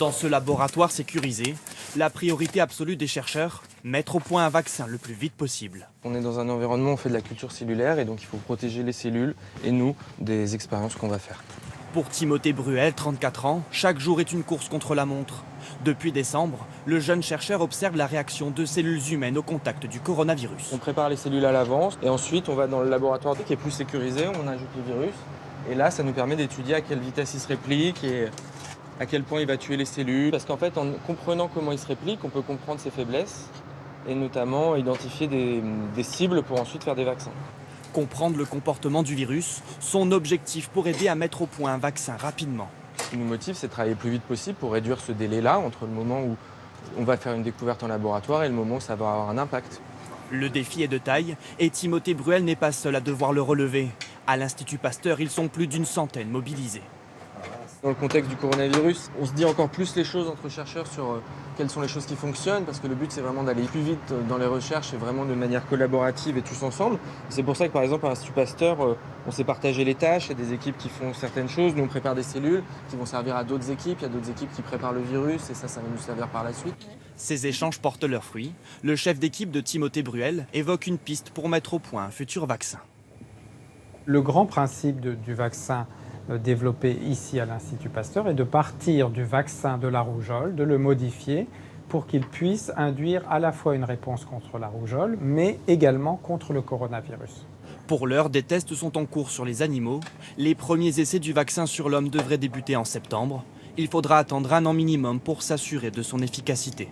Dans ce laboratoire sécurisé, la priorité absolue des chercheurs, mettre au point un vaccin le plus vite possible. On est dans un environnement où on fait de la culture cellulaire et donc il faut protéger les cellules et nous des expériences qu'on va faire. Pour Timothée Bruel, 34 ans, chaque jour est une course contre la montre. Depuis décembre, le jeune chercheur observe la réaction de cellules humaines au contact du coronavirus. On prépare les cellules à l'avance et ensuite on va dans le laboratoire qui est plus sécurisé, on ajoute le virus et là ça nous permet d'étudier à quelle vitesse il se réplique et à quel point il va tuer les cellules. Parce qu'en fait en comprenant comment il se réplique, on peut comprendre ses faiblesses et notamment identifier des cibles pour ensuite faire des vaccins. Comprendre le comportement du virus, son objectif pour aider à mettre au point un vaccin rapidement. Ce qui nous motive, c'est de travailler le plus vite possible pour réduire ce délai-là entre le moment où on va faire une découverte en laboratoire et le moment où ça va avoir un impact. Le défi est de taille et Timothée Bruel n'est pas seul à devoir le relever. À l'Institut Pasteur, ils sont plus d'une centaine mobilisés. Dans le contexte du coronavirus, on se dit encore plus les choses entre chercheurs sur quelles sont les choses qui fonctionnent, parce que le but c'est vraiment d'aller plus vite dans les recherches et vraiment de manière collaborative et tous ensemble. C'est pour ça que par exemple à l'Institut Pasteur, on s'est partagé les tâches, il y a des équipes qui font certaines choses, nous on prépare des cellules qui vont servir à d'autres équipes, il y a d'autres équipes qui préparent le virus et ça va nous servir par la suite. Ces échanges portent leurs fruits. Le chef d'équipe de Timothée Bruel évoque une piste pour mettre au point un futur vaccin. Le grand principe du vaccin développé ici à l'Institut Pasteur est de partir du vaccin de la rougeole, de le modifier pour qu'il puisse induire à la fois une réponse contre la rougeole, mais également contre le coronavirus. Pour l'heure, des tests sont en cours sur les animaux. Les premiers essais du vaccin sur l'homme devraient débuter en septembre. Il faudra attendre un an minimum pour s'assurer de son efficacité.